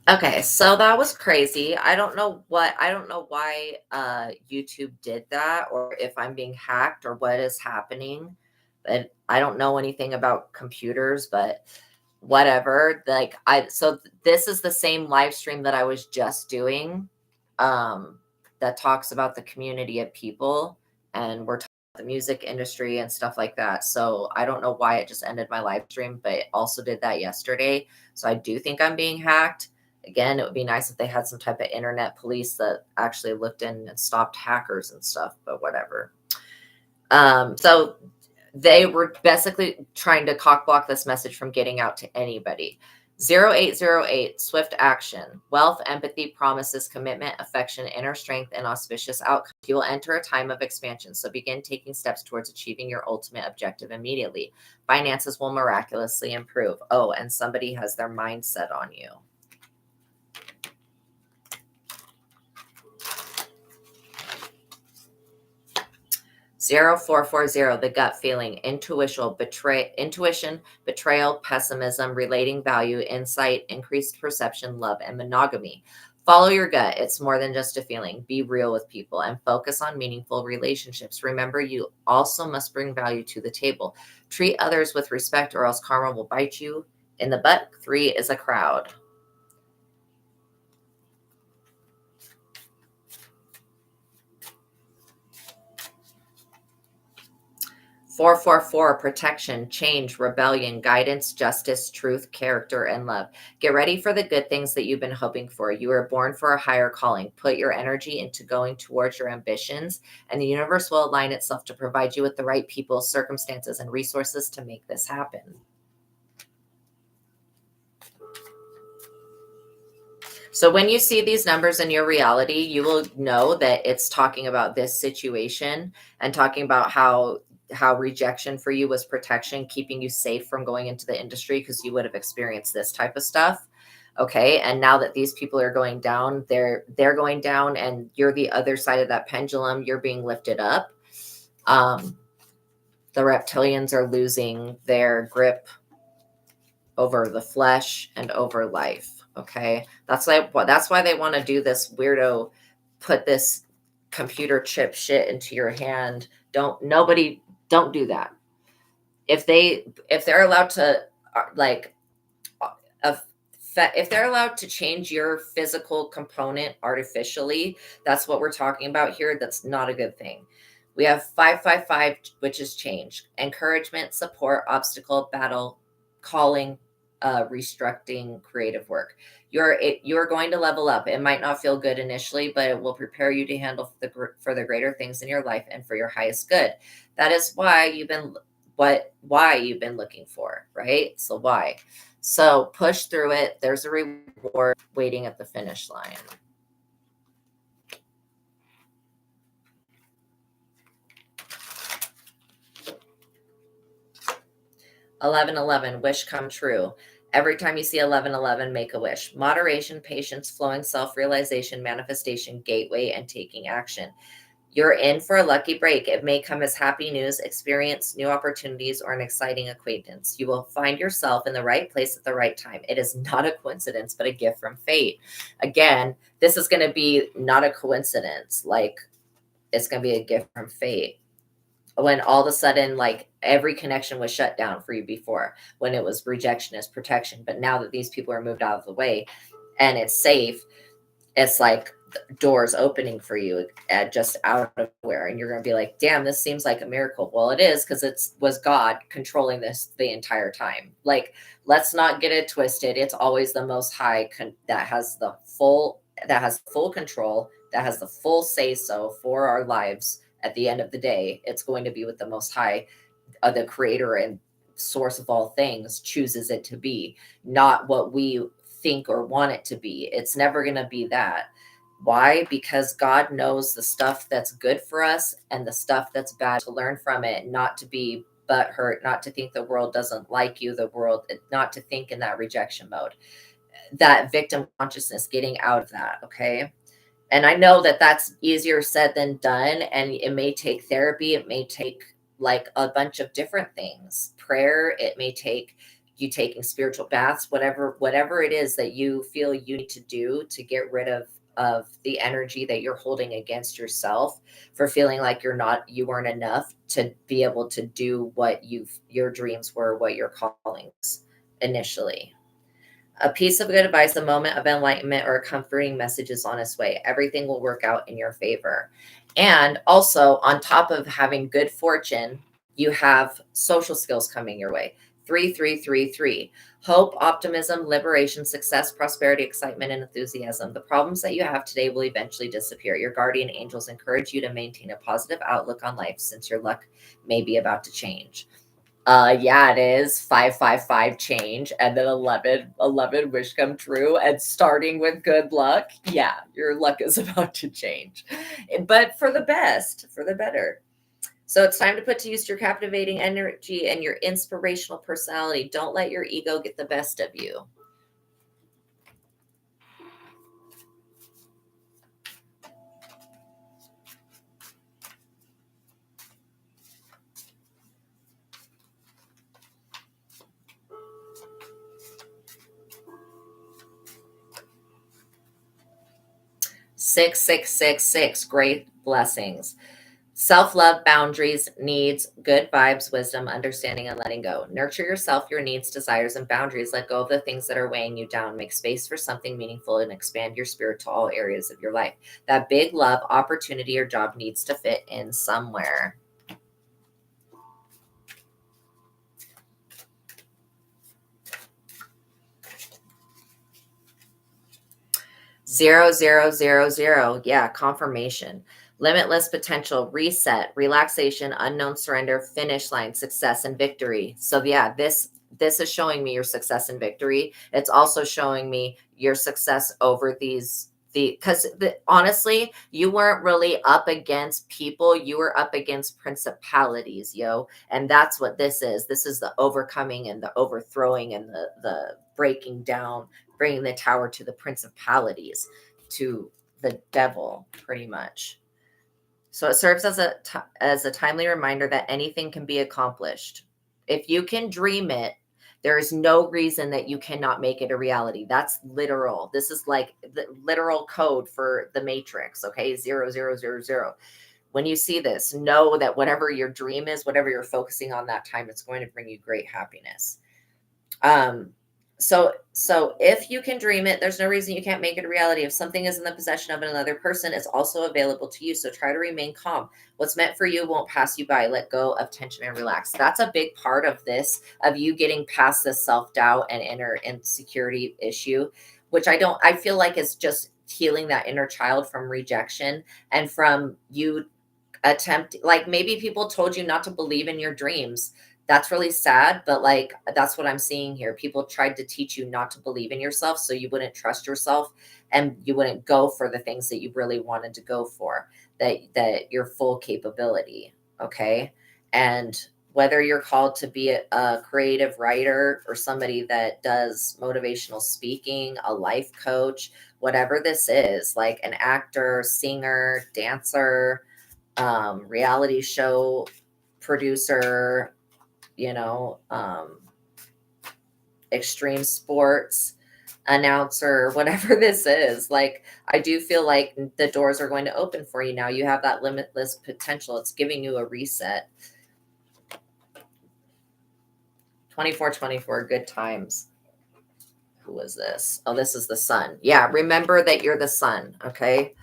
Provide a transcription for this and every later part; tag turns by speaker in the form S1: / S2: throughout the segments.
S1: Okay, so that was crazy. I don't know why YouTube did that or if I'm being hacked or what is happening. But I don't know anything about computers, but whatever. This is the same live stream that I was just doing that talks about the community of people, and we're talking about the music industry and stuff like that. So I don't know why it just ended my live stream, but it also did that yesterday. So I do think I'm being hacked. Again, it would be nice if they had some type of internet police that actually looked in and stopped hackers and stuff, but whatever. So they were basically trying to cock block this message from getting out to anybody. 0808, swift action, wealth, empathy, promises, commitment, affection, inner strength, and auspicious outcomes. You will enter a time of expansion, so begin taking steps towards achieving your ultimate objective immediately. Finances will miraculously improve. Oh, and somebody has their mind set on you. 0440, the gut feeling, intuition, betrayal, pessimism, relating value, insight, increased perception, love, and monogamy. Follow your gut. It's more than just a feeling. Be real with people and focus on meaningful relationships. Remember, you also must bring value to the table. Treat others with respect, or else karma will bite you in the butt. 3 is a crowd. 444, protection, change, rebellion, guidance, justice, truth, character, and love. Get ready for the good things that you've been hoping for. You were born for a higher calling. Put your energy into going towards your ambitions, and the universe will align itself to provide you with the right people, circumstances, and resources to make this happen. So when you see these numbers in your reality, you will know that it's talking about this situation and talking about how rejection for you was protection, keeping you safe from going into the industry because you would have experienced this type of stuff. Okay, and now that these people are going down, they're going down, and you're the other side of that pendulum. You're being lifted up. Um, the reptilians are losing their grip over the flesh and over life. Okay, that's why they want to do this weirdo, put this computer chip shit into your hand. Don't do that. If they're allowed to like uh, if they're allowed to change your physical component artificially, that's what we're talking about here. That's not a good thing. We have 555, which is change, encouragement, support, obstacle, battle, calling, restructuring, creative work. You're going to level up. It might not feel good initially, but it will prepare you to handle for the greater things in your life and for your highest good. That is why why you've been looking for, right? So why? So push through it. There's a reward waiting at the finish line. 1111, wish come true. Every time you see 1111, make a wish. Moderation, patience, flowing self realization, manifestation, gateway, and taking action. You're in for a lucky break. It may come as happy news, experience, new opportunities, or an exciting acquaintance. You will find yourself in the right place at the right time. It is not a coincidence, but a gift from fate. Again, this is going to be not a coincidence. Like, it's going to be a gift from fate. When all of a sudden, like, every connection was shut down for you before, when it was rejection is protection. But now that these people are moved out of the way and it's safe, it's like doors opening for you just out of nowhere, and you're going to be like, damn, this seems like a miracle. Well, it is, because it was God controlling this the entire time. Like, let's not get it twisted. It's always the most high that has full control, that has the full say so for our lives. At the end of the day, it's going to be with the most high, the creator and source of all things chooses it to be, not what we think or want it to be. It's never going to be that. Why? Because God knows the stuff that's good for us and the stuff that's bad, to learn from it, not to be butthurt, not to think the world doesn't like you, not to think in that rejection mode, that victim consciousness, getting out of that. Okay. And I know that that's easier said than done. And it may take therapy. It may take like a bunch of different things, prayer. It may take you taking spiritual baths, whatever it is that you feel you need to do to get rid of the energy that you're holding against yourself for feeling like you weren't enough to be able to do what your dreams were, what your callings initially. A piece of good advice, a moment of enlightenment, or a comforting message is on its way. Everything will work out in your favor. And also, on top of having good fortune, you have social skills coming your way. 3333. Hope, optimism, liberation, success, prosperity, excitement, and enthusiasm. The problems that you have today will eventually disappear. Your guardian angels encourage you to maintain a positive outlook on life since your luck may be about to change. Yeah, it is 555 change, and then 11 wish come true, and starting with good luck. Yeah, your luck is about to change, but for the best, for the better. So it's time to put to use your captivating energy and your inspirational personality. Don't let your ego get the best of you. Six, six, six, six. Great blessings. Self-love, boundaries, needs, good vibes, wisdom, understanding, and letting go. Nurture yourself, your needs, desires, and boundaries. Let go of the things that are weighing you down. Make space for something meaningful and expand your spirit to all areas of your life. That big love, opportunity, or job needs to fit in somewhere. Zero, zero, zero, zero. Yeah, confirmation. Limitless potential, reset, relaxation, unknown surrender, finish line, success and victory. So yeah, this is showing me your success and victory. It's also showing me your success over because honestly, you weren't really up against people, you were up against principalities, yo. And that's what this is. This is the overcoming and the overthrowing and the breaking down, bringing the tower to the principalities, to the devil, pretty much. So it serves as a timely reminder that anything can be accomplished. If you can dream it, there is no reason that you cannot make it a reality. That's literal. This is like the literal code for the matrix. Okay, 0000. When you see this, know that whatever your dream is, whatever you're focusing on that time, it's going to bring you great happiness. So if you can dream it, there's no reason you can't make it a reality. If something is in the possession of another person, it's also available to you. So try to remain calm. What's meant for you won't pass you by. Let go of tension and relax. That's a big part of this, of you getting past this self-doubt and inner insecurity issue, which I feel like is just healing that inner child from rejection and from you like maybe people told you not to believe in your dreams. That's really sad, but like that's what I'm seeing here. People tried to teach you not to believe in yourself so you wouldn't trust yourself and you wouldn't go for the things that you really wanted to go for, that your full capability, okay? And whether you're called to be a creative writer or somebody that does motivational speaking, a life coach, whatever this is, like an actor, singer, dancer, reality show producer, extreme sports announcer, whatever this is, like I do feel like the doors are going to open for you now. You have that limitless potential. It's giving you a reset. 2424, good times. Who is this? Oh, this is the sun. Yeah, remember that you're the sun, okay?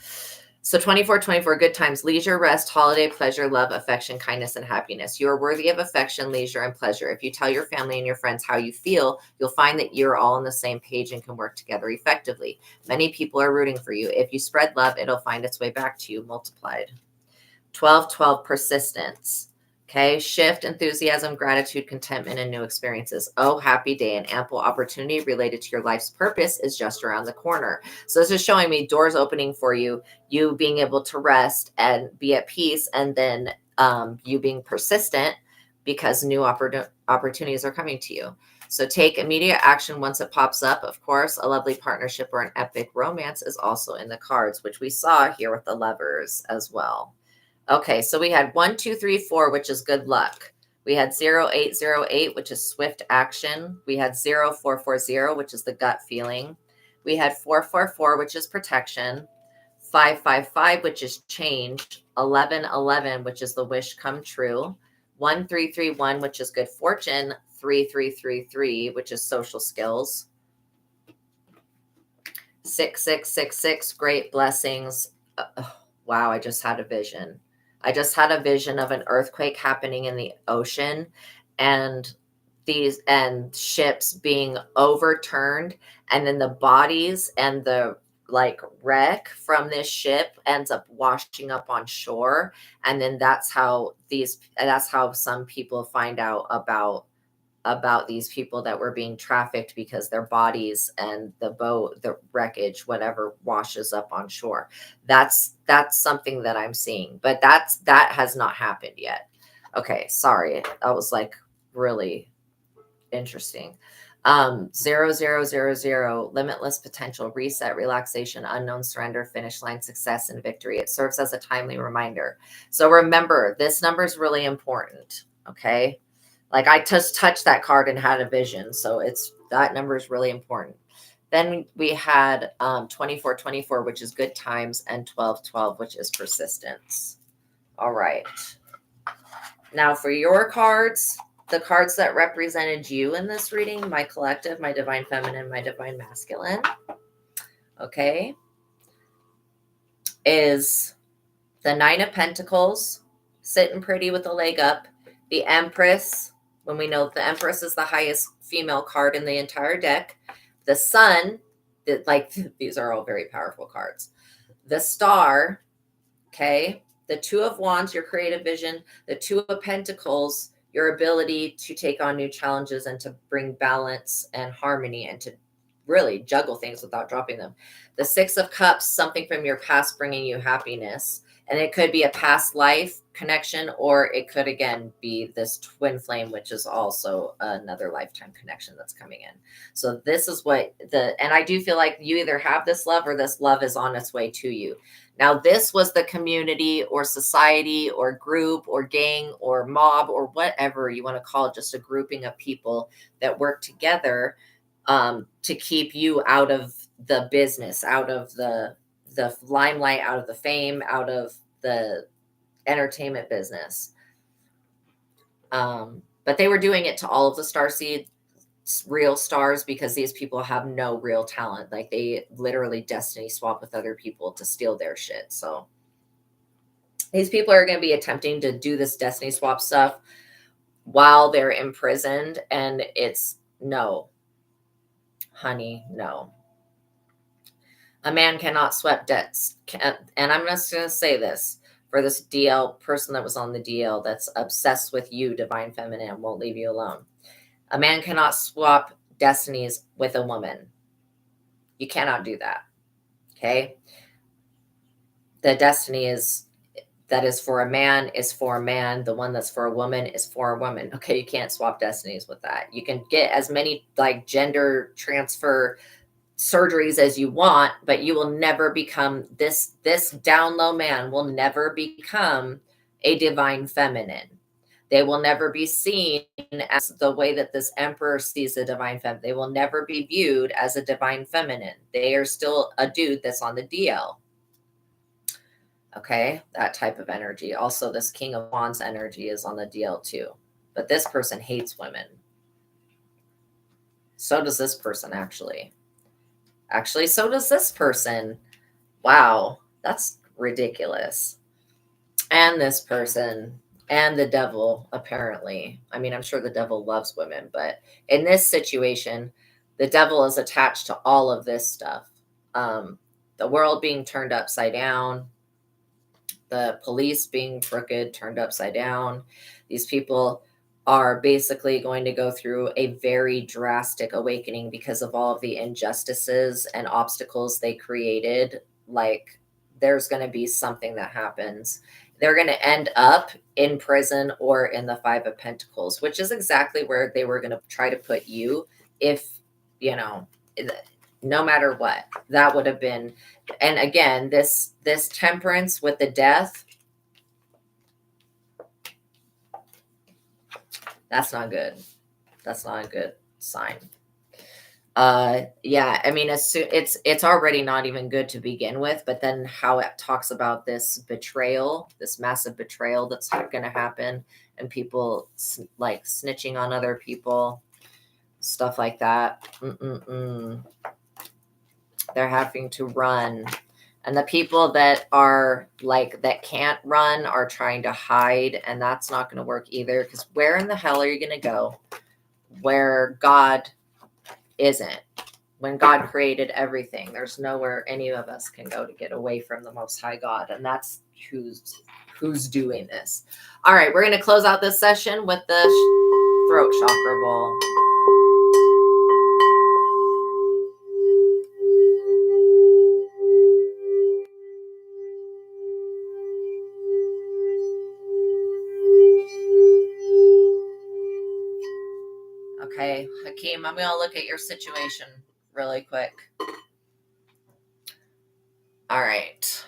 S1: So 2424, good times, leisure, rest, holiday, pleasure, love, affection, kindness, and happiness. You are worthy of affection, leisure, and pleasure. If you tell your family and your friends how you feel, you'll find that you're all on the same page and can work together effectively. Many people are rooting for you. If you spread love, it'll find its way back to you multiplied. 1212, persistence. Okay, shift, enthusiasm, gratitude, contentment, and new experiences. Oh, happy day. An ample opportunity related to your life's purpose is just around the corner. So this is showing me doors opening for you, you being able to rest and be at peace, and then you being persistent because new opportunities are coming to you. So take immediate action once it pops up. Of course, a lovely partnership or an epic romance is also in the cards, which we saw here with the lovers as well. Okay, so we had 1, 2, 3, 4, which is good luck. We had 0808, which is swift action. We had 0440, which is the gut feeling. We had 444, which is protection. 555, which is change. 1111, which is the wish come true. 1331, which is good fortune. 3333, which is social skills. 6666, great blessings. Wow, I just had a vision. I just had a vision of an earthquake happening in the ocean and ships being overturned, and then the bodies and the like wreck from this ship ends up washing up on shore, and then that's how some people find out about these people that were being trafficked, because their bodies and the boat, the wreckage, whatever, washes up on shore. That's something that I'm seeing, but that has not happened yet. Okay, sorry, that was like really interesting. 0000, limitless potential, reset, relaxation, unknown surrender, finish line, success, and victory. It serves as a timely reminder. So remember, this number is really important. Okay. Like I just touched that card and had a vision. So that number is really important. Then we had 2424, which is good times, and 1212, which is persistence. All right. Now for your cards, the cards that represented you in this reading, my collective, my divine feminine, my divine masculine, okay, is the 9 of Pentacles, sitting pretty with a leg up, the Empress, when we know the Empress is the highest female card in the entire deck, the Sun, these are all very powerful cards, the Star, okay, the 2 of Wands, your creative vision, the 2 of Pentacles, your ability to take on new challenges and to bring balance and harmony and to really juggle things without dropping them. The 6 of Cups, something from your past bringing you happiness. And it could be a past life connection, or it could, again, be this twin flame, which is also another lifetime connection that's coming in. So this is and I do feel like you either have this love or this love is on its way to you. Now, this was the community or society or group or gang or mob or whatever you want to call it, just a grouping of people that work together to keep you out of the business, out of the limelight, out of the fame, out of the entertainment business. But they were doing it to all of the starseed real stars, because these people have no real talent. Like they literally destiny swap with other people to steal their shit. So these people are going to be attempting to do this destiny swap stuff while they're imprisoned, and it's no, honey, no. A man cannot sweat debts. And I'm just going to say this for this DL person that was on the DL that's obsessed with you, divine feminine, won't leave you alone. A man cannot swap destinies with a woman. You cannot do that. Okay? The destiny that is for a man is for a man. The one that's for a woman is for a woman. Okay, you can't swap destinies with that. You can get as many like gender transfer surgeries as you want, but you will never become this down low man will never become a divine feminine. They will never be seen as the way that this emperor sees a divine feminine. They will never be viewed as a divine feminine. They are still a dude that's on the DL. Okay, that type of energy. Also, this King of Wands energy is on the DL too. But this person hates women. So does this person, actually. Actually, so does this person. Wow, that's ridiculous. And this person. And the devil, apparently. I mean, I'm sure the devil loves women, but in this situation, the devil is attached to all of this stuff. The world being turned upside down, the police being crooked, turned upside down. These people are basically going to go through a very drastic awakening because of all of the injustices and obstacles they created. Like, there's going to be something that happens. They're going to end up in prison or in the 5 of Pentacles, which is exactly where they were going to try to put you if, no matter what. That would have been. And again, this Temperance with the Death, That's not good. That's not a good sign. Yeah, I mean, it's already not even good to begin with, but then how it talks about this betrayal, this massive betrayal that's going to happen, and people like snitching on other people, stuff like that. They're having to run, and the people that are like that can't run are trying to hide, and that's not going to work either, because where in the hell are you going to go where God isn't? When God created everything, there's nowhere any of us can go to get away from the Most High God, and that's who's doing this. All right, we're going to close out this session with the throat chakra bowl. Okay, Hakeem, I'm going to look at your situation really quick. All right.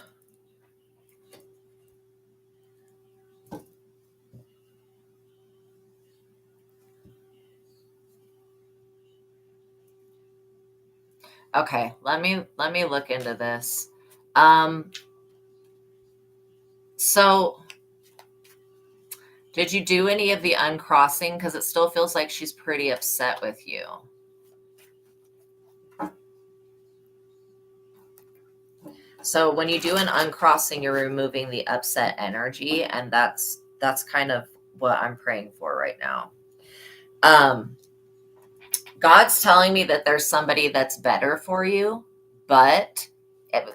S1: Okay, let me look into this. So did you do any of the uncrossing? Because it still feels like she's pretty upset with you. So when you do an uncrossing, you're removing the upset energy, and that's kind of what I'm praying for right now. God's telling me that there's somebody that's better for you, but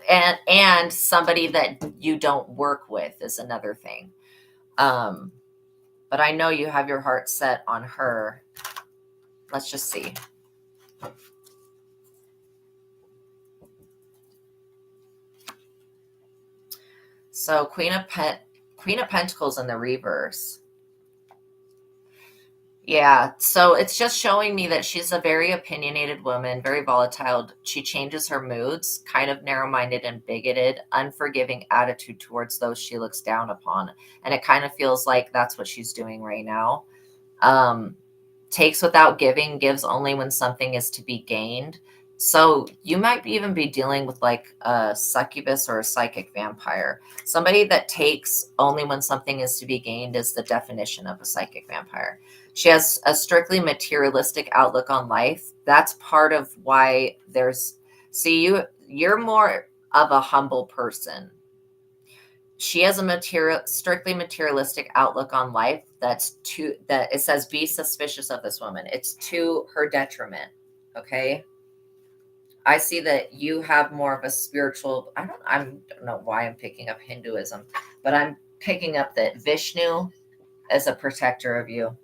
S1: and somebody that you don't work with is another thing. But I know you have your heart set on her. Let's just see. So Queen of Pentacles in the reverse. Yeah, so it's just showing me that she's a very opinionated woman, very volatile. She changes her moods, kind of narrow-minded and bigoted, unforgiving attitude towards those she looks down upon. And it kind of feels like that's what she's doing right now. Takes without giving, gives only when something is to be gained. So you might even be dealing with like a succubus or a psychic vampire. Somebody that takes only when something is to be gained is the definition of a psychic vampire. She has a strictly materialistic outlook on life. That's part of why you're more of a humble person. She has a strictly materialistic outlook on life. That it says be suspicious of this woman. It's to her detriment. Okay. I see that you have more of a spiritual, I don't know why I'm picking up Hinduism, but I'm picking up that Vishnu is a protector of you.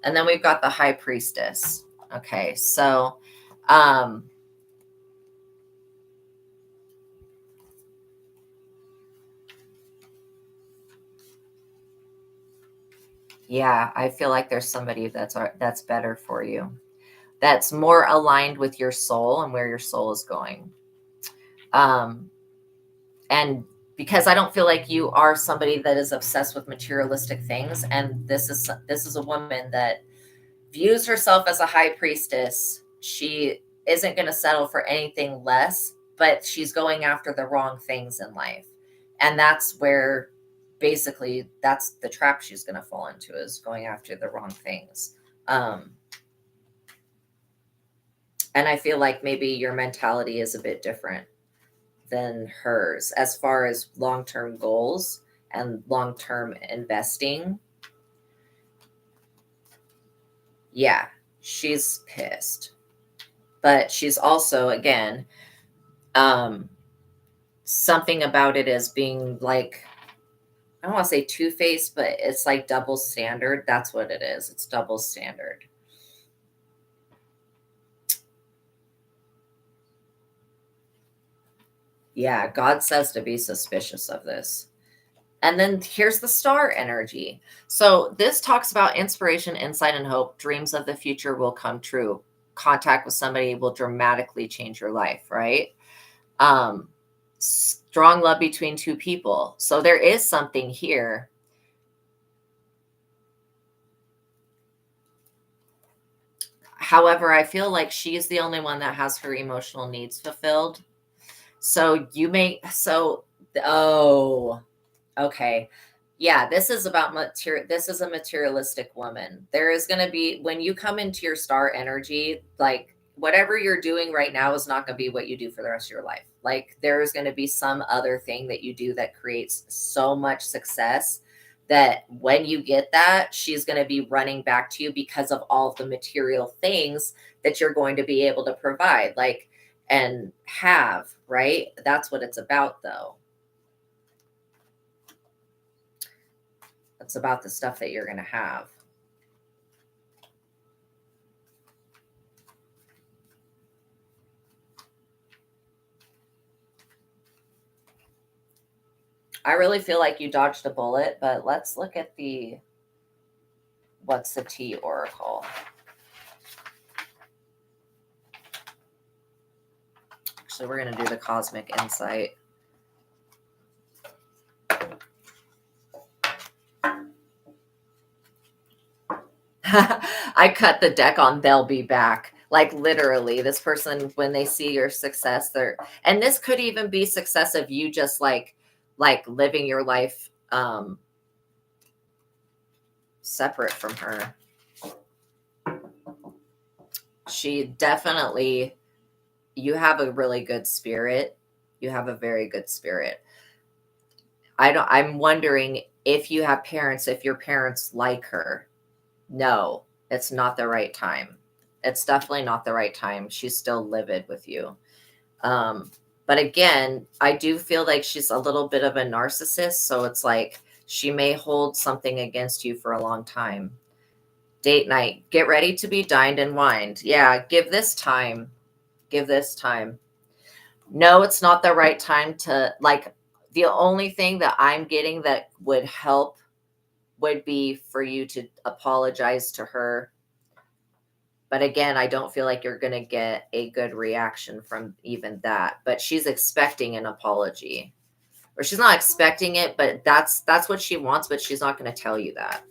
S1: And then we've got the high priestess. Okay. So, yeah, I feel like there's somebody that's better for you. That's more aligned with your soul and where your soul is going. And because I don't feel like you are somebody that is obsessed with materialistic things, and this is a woman that views herself as a high priestess. She isn't going to settle for anything less, but she's going after the wrong things in life. And that's where basically that's the trap she's going to fall into, is going after the wrong things. And I feel like maybe your mentality is a bit different than hers as far as long-term goals and long-term investing. Yeah, she's pissed. But she's also, again, something about it as being like, I don't want to say two-faced, but it's like double standard. That's what it is. It's double standard. Yeah, God says to be suspicious of this. And then here's the star energy. So this talks about inspiration, insight, and hope. Dreams of the future will come true. Contact with somebody will dramatically change your life, right? Strong love between two people. So there is something here. However, I feel like she's the only one that has her emotional needs fulfilled. So you may, so, oh, okay. Yeah, this is about material. This is a materialistic woman. There is going to be, when you come into your star energy, like whatever you're doing right now is not going to be what you do for the rest of your life. Like there is going to be some other thing that you do that creates so much success that when you get that, she's going to be running back to you because of all of the material things that you're going to be able to provide, like, and have, right? That's what it's about, though. It's about the stuff that you're going to have. I really feel like you dodged a bullet, but let's look at the what's the T oracle. Actually, we're going to do the cosmic insight. I cut the deck on they'll be back. Like literally, this person, when they see your success, and this could even be success of you just like living your life separate from her. She definitely, you have a really good spirit. You have a very good spirit. I'm wondering if you have parents, if your parents like her. No, it's not the right time. It's definitely not the right time. She's still livid with you. But again, I do feel like she's a little bit of a narcissist. So it's like she may hold something against you for a long time. Date night. Get ready to be dined and wined. Yeah, give this time. Give this time. No, it's not the right time to, like, the only thing that I'm getting that would help would be for you to apologize to her. But again, I don't feel like you're going to get a good reaction from even that. But she's expecting an apology. Or she's not expecting it, but that's what she wants, but she's not going to tell you that.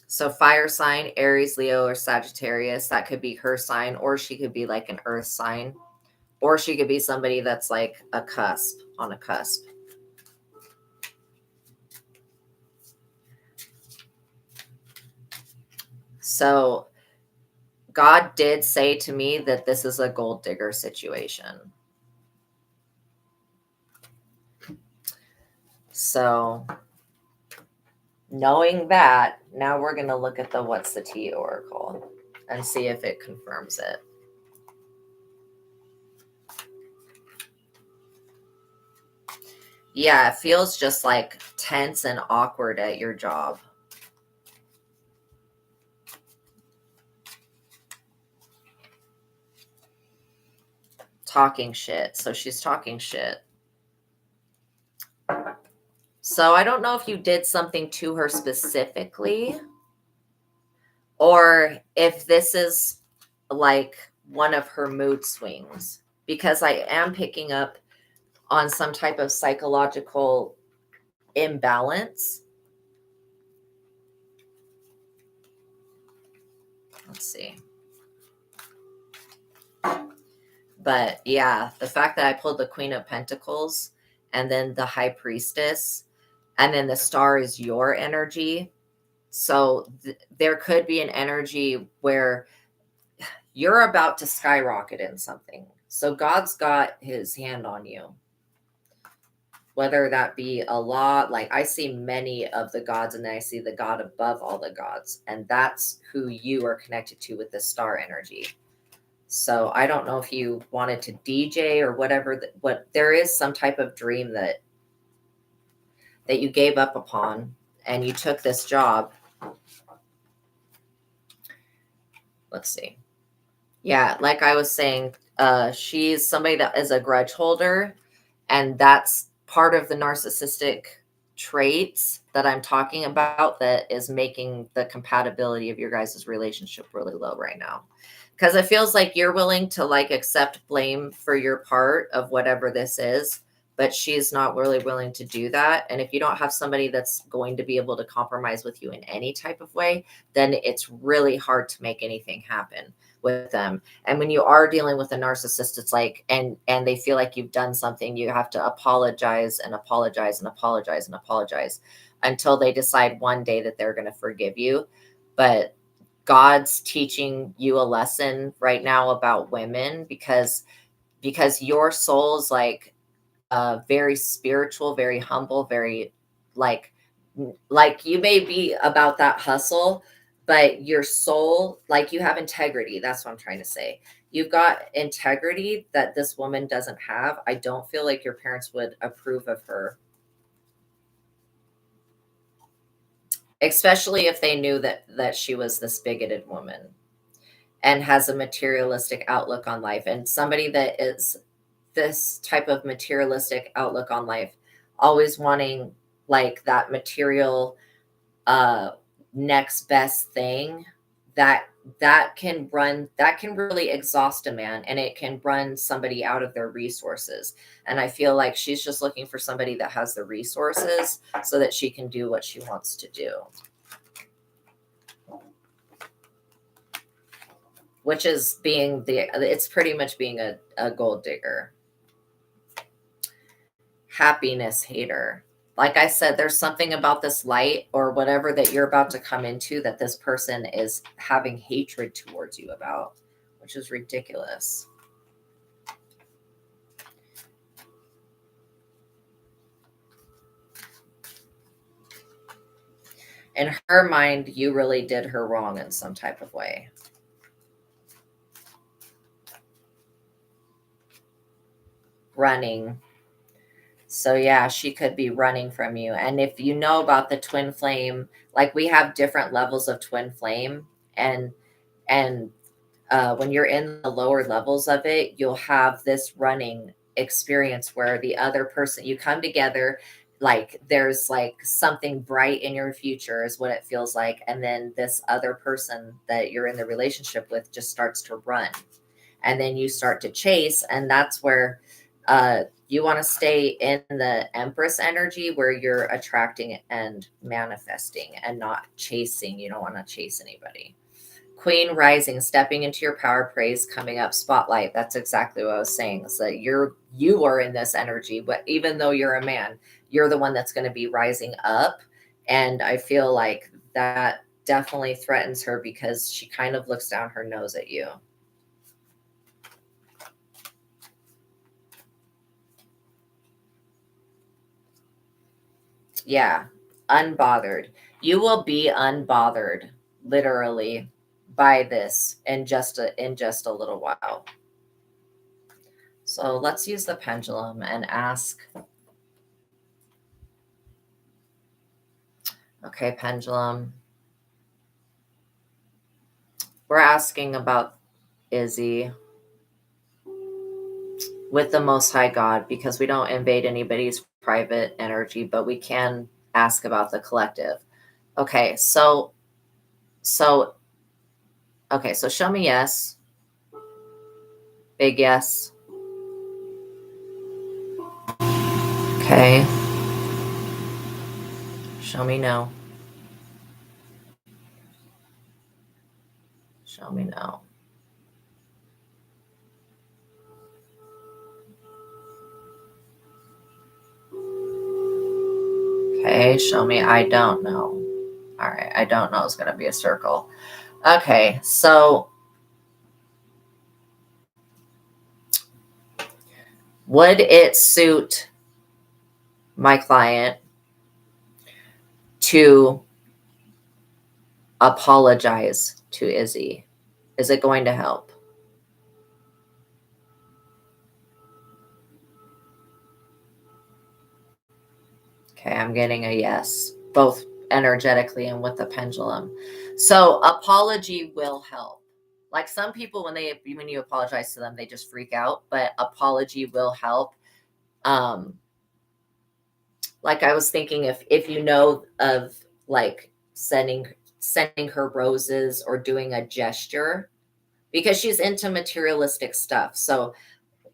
S1: So fire sign, Aries, Leo, or Sagittarius, that could be her sign, or she could be like an earth sign, or she could be somebody that's like a cusp, on a cusp. So God did say to me that this is a gold digger situation. So knowing that, now we're going to look at the what's the T oracle and see if it confirms it. Yeah, it feels just like tense and awkward at your job. Talking shit. So she's talking shit. So I don't know if you did something to her specifically, or if this is like one of her mood swings, because I am picking up on some type of psychological imbalance. Let's see. But yeah, the fact that I pulled the Queen of Pentacles and then the High Priestess and then the star is your energy. So there could be an energy where you're about to skyrocket in something. So God's got his hand on you. Whether that be a lot, like I see many of the gods and then I see the God above all the gods. And that's who you are connected to with the star energy. So I don't know if you wanted to DJ or whatever, what there is some type of dream that you gave up upon and you took this job. Let's see. Yeah, like I was saying, she's somebody that is a grudge holder, and that's part of the narcissistic traits that I'm talking about that is making the compatibility of your guys' relationship really low right now. Because it feels like you're willing to like accept blame for your part of whatever this is, but she's not really willing to do that. And if you don't have somebody that's going to be able to compromise with you in any type of way, then it's really hard to make anything happen with them. And when you are dealing with a narcissist, it's like, and they feel like you've done something, you have to apologize and apologize and apologize and apologize until they decide one day that they're going to forgive you. But God's teaching you a lesson right now about women, because your soul's very spiritual, very humble, very like like you may be about that hustle, but your soul, like you have integrity. That's what I'm trying to say. You've got integrity that this woman doesn't have. I don't feel like your parents would approve of her, especially if they knew that she was this bigoted woman and has a materialistic outlook on life. And somebody that is this type of materialistic outlook on life, always wanting like that material uh next best thing, that that can really exhaust a man, and it can run somebody out of their resources. And I feel like she's just looking for somebody that has the resources so that she can do what she wants to do, which is it's pretty much being a gold digger. Happiness hater. Like I said, there's something about this light or whatever that you're about to come into that this person is having hatred towards you about, which is ridiculous. In her mind, you really did her wrong in some type of way. Running. So yeah, she could be running from you. And if you know about the twin flame, like we have different levels of twin flame, and when you're in the lower levels of it, you'll have this running experience where the other person, you come together, like there's like something bright in your future is what it feels like. And then this other person that you're in the relationship with just starts to run. And then you start to chase. And that's where you want to stay in the Empress energy, where you're attracting and manifesting and not chasing. You don't want to chase anybody. Queen rising, stepping into your power, praise coming up, spotlight. That's exactly what I was saying. So you are in this energy, but even though you're a man, you're the one that's going to be rising up. And I feel like that definitely threatens her because she kind of looks down her nose at you. Yeah, unbothered. You will be unbothered, literally, by this in just a little while. So let's use the pendulum and ask. Okay, pendulum. We're asking about Izzy with the Most High God, because we don't invade anybody's private energy, but we can ask about the collective. Okay, so show me yes. Big yes. Okay. Show me no. Show me no. Okay, show me I don't know. All right, I don't know is going to be a circle. Okay, so would it suit my client to apologize to Izzy? Is it going to help? Okay, I'm getting a yes, both energetically and with the pendulum. So apology will help. Like some people, when you apologize to them, they just freak out, but apology will help. Like I was thinking, if you know of like sending her roses or doing a gesture, because she's into materialistic stuff. So,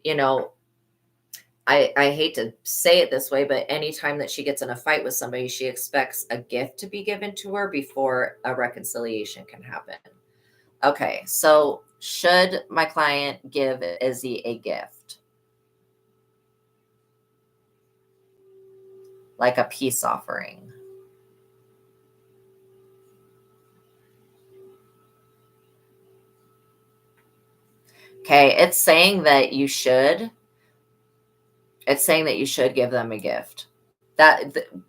S1: you know, I hate to say it this way, but anytime that she gets in a fight with somebody, she expects a gift to be given to her before a reconciliation can happen. Okay, so should my client give Izzy a gift? Like a peace offering? Okay, it's saying that you should. It's saying that you should give them a gift.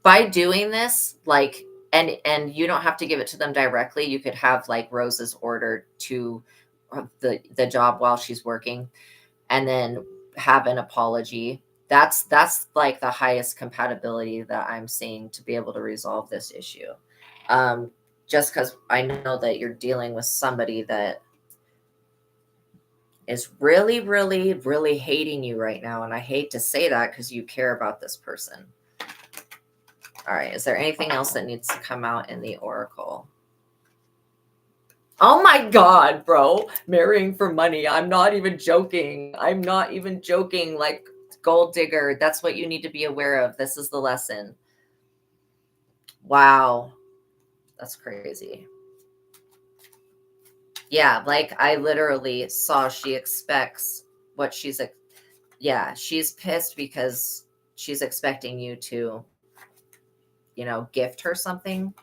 S1: By doing this, like, and you don't have to give it to them directly. You could have like roses ordered to the job while she's working, and then have an apology. That's like the highest compatibility that I'm seeing to be able to resolve this issue. Um, just because I know that you're dealing with somebody that is really, really, really hating you right now. And I hate to say that because you care about this person. All right. Is there anything else that needs to come out in the oracle? Oh my God, bro. Marrying for money. I'm not even joking. I'm not even joking. Like, gold digger. That's what you need to be aware of. This is the lesson. Wow. That's crazy. Yeah. Like, I literally saw she expects what she's, yeah, she's pissed because she's expecting you to, gift her something.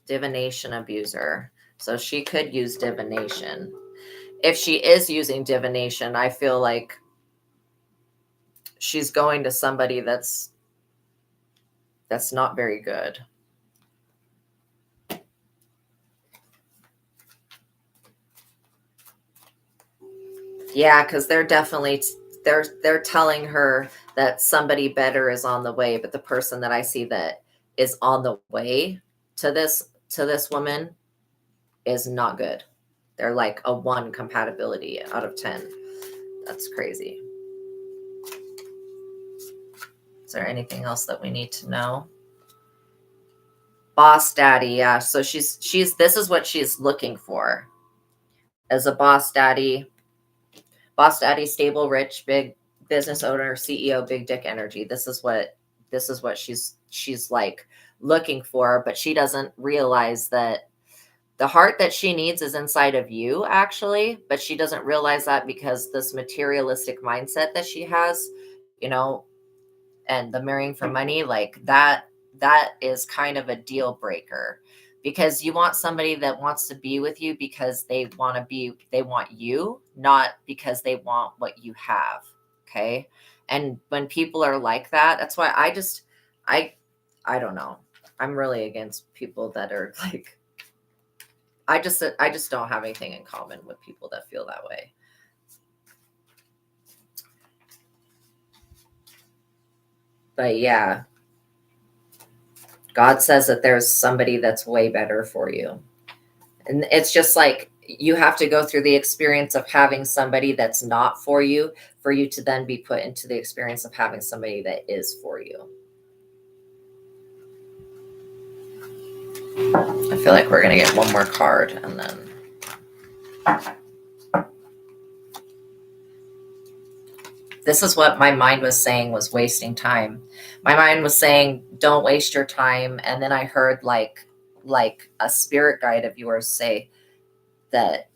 S1: Divination abuser. So she could use divination. If she is using divination, I feel like she's going to somebody that's not very good. Yeah, because they're telling her that somebody better is on the way, but the person that I see that is on the way to this woman is not good. They're like a 1 compatibility out of 10. That's crazy. Is there anything else that we need to know? Boss daddy, yeah. So she's this is what she's looking for as a boss daddy. Boss daddy, stable, rich, big business owner, CEO, big dick energy. This is what she's like looking for, but she doesn't realize that the heart that she needs is inside of you, actually, but she doesn't realize that because this materialistic mindset that she has, you know, and the marrying for money, like that is kind of a deal breaker, because you want somebody that wants to be with you because they want you, not because they want what you have. Okay. And when people are like that, that's why I I don't know. I'm really against people that are like, I just don't have anything in common with people that feel that way. But yeah, God says that there's somebody that's way better for you. And it's just like you have to go through the experience of having somebody that's not for you to then be put into the experience of having somebody that is for you. I feel like we're going to get one more card and then. This is what my mind was saying was wasting time. My mind was saying, don't waste your time. And then I heard like a spirit guide of yours say that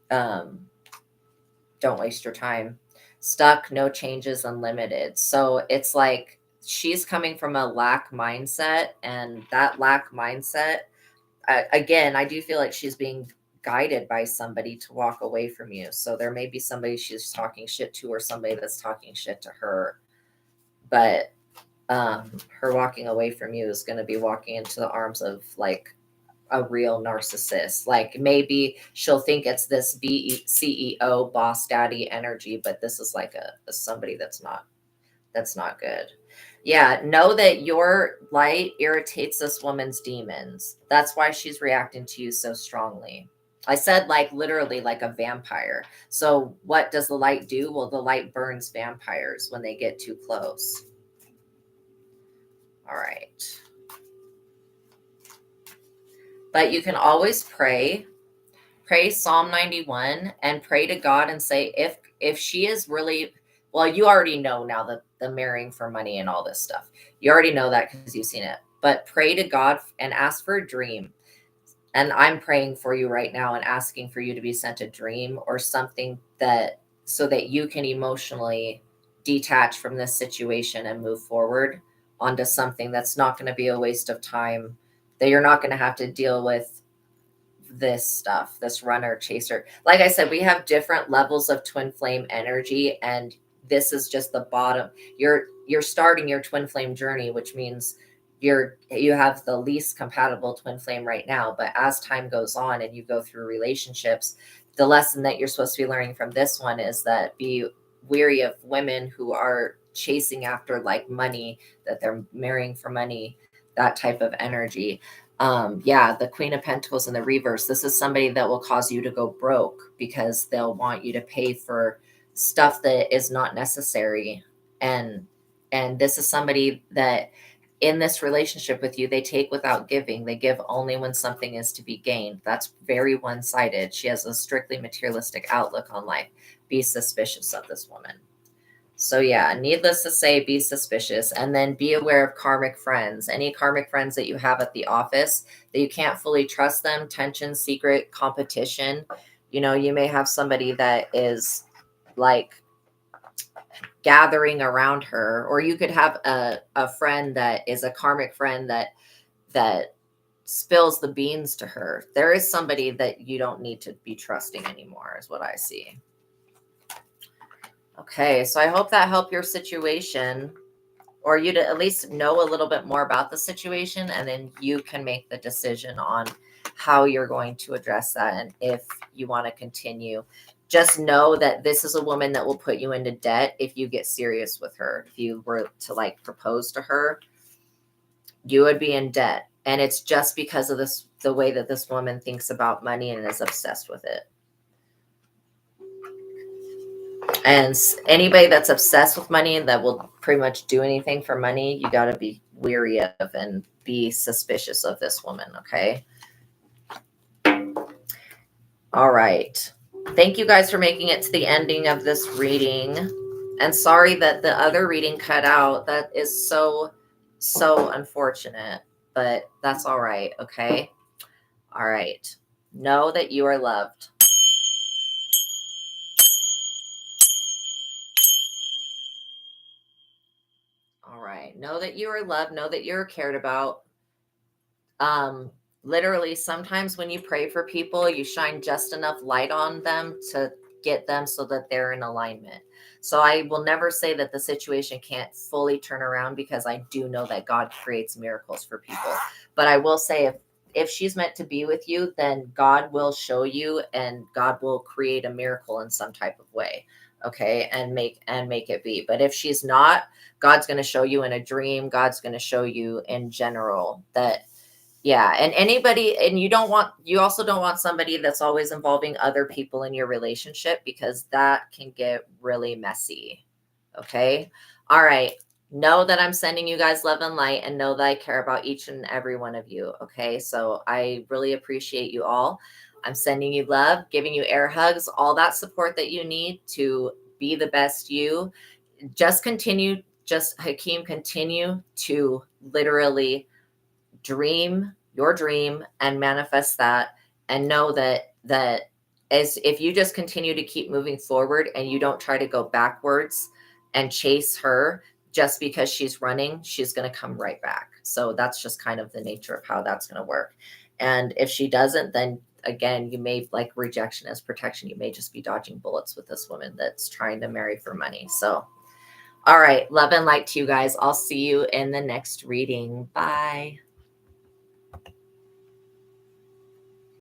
S1: don't waste your time. Stuck, no changes, unlimited. So it's like she's coming from a lack mindset, and that lack mindset, again, I do feel like she's being guided by somebody to walk away from you. So there may be somebody she's talking shit to, or somebody that's talking shit to her. But her walking away from you is going to be walking into the arms of like a real narcissist. Like maybe she'll think it's this CEO boss daddy energy, but this is like a somebody that's not good. Yeah, know that your light irritates this woman's demons. That's why she's reacting to you so strongly. I said like literally like a vampire. So what does the light do? Well, the light burns vampires when they get too close. All right. But you can always pray Psalm 91 and pray to God and say, if she is really, well, you already know now that the marrying for money and all this stuff, you already know that because you've seen it. But pray to God and ask for a dream. And I'm praying for you right now and asking for you to be sent a dream or something that, so that you can emotionally detach from this situation and move forward onto something that's not going to be a waste of time, that you're not going to have to deal with this stuff, this runner chaser. Like I said, we have different levels of twin flame energy, and this is just the bottom. You're starting your twin flame journey, which means you have the least compatible twin flame right now. But as time goes on and you go through relationships, the lesson that you're supposed to be learning from this one is that be weary of women who are chasing after like money, that they're marrying for money, that type of energy. Yeah, the Queen of Pentacles in the reverse. This is somebody that will cause you to go broke because they'll want you to pay for stuff that is not necessary. And this is somebody that in this relationship with you, they take without giving. They give only when something is to be gained. That's very one-sided. She has a strictly materialistic outlook on life. Be suspicious of this woman. So yeah, needless to say, be suspicious, and then be aware of karmic friends. Any karmic friends that you have at the office that you can't fully trust them, tension, secret, competition. You know, you may have somebody that is like gathering around her, or you could have a friend that is a karmic friend that spills the beans to her. There is somebody that you don't need to be trusting anymore, is what I see. Okay, so I hope that helped your situation, or you to at least know a little bit more about the situation, and then you can make the decision on how you're going to address that and if you want to continue. Just know that this is a woman that will put you into debt if you get serious with her. If you were to like propose to her, you would be in debt. And it's just because of this, the way that this woman thinks about money and is obsessed with it. And anybody that's obsessed with money and that will pretty much do anything for money, you got to be weary of and be suspicious of this woman. Okay. All right. Thank you guys for making it to the ending of this reading. And sorry that the other reading cut out. That is so unfortunate, but that's all right. Okay. All right. Know that you are loved. All right. Know that you are loved. Know that you're cared about. Literally, sometimes when you pray for people, you shine just enough light on them to get them so that they're in alignment. So I will never say that the situation can't fully turn around, because I do know that God creates miracles for people. But I will say, if she's meant to be with you, then God will show you, and God will create a miracle in some type of way. Okay, and make it be. But if she's not, God's going to show you in a dream. God's going to show you in general that, yeah. And anybody, and you also don't want somebody that's always involving other people in your relationship, because that can get really messy. Okay. All right. Know that I'm sending you guys love and light, and know that I care about each and every one of you. Okay. So I really appreciate you all. I'm sending you love, giving you air hugs, all that support that you need to be the best you. Hakeem, continue to literally dream your dream and manifest that, and know that as if you just continue to keep moving forward and you don't try to go backwards and chase her just because she's running, she's going to come right back. So that's just kind of the nature of how that's going to work. And if she doesn't, then again, you may, like rejection as protection, you may just be dodging bullets with this woman that's trying to marry for money. So all right, love and light to you guys. I'll see you in the next reading. Bye.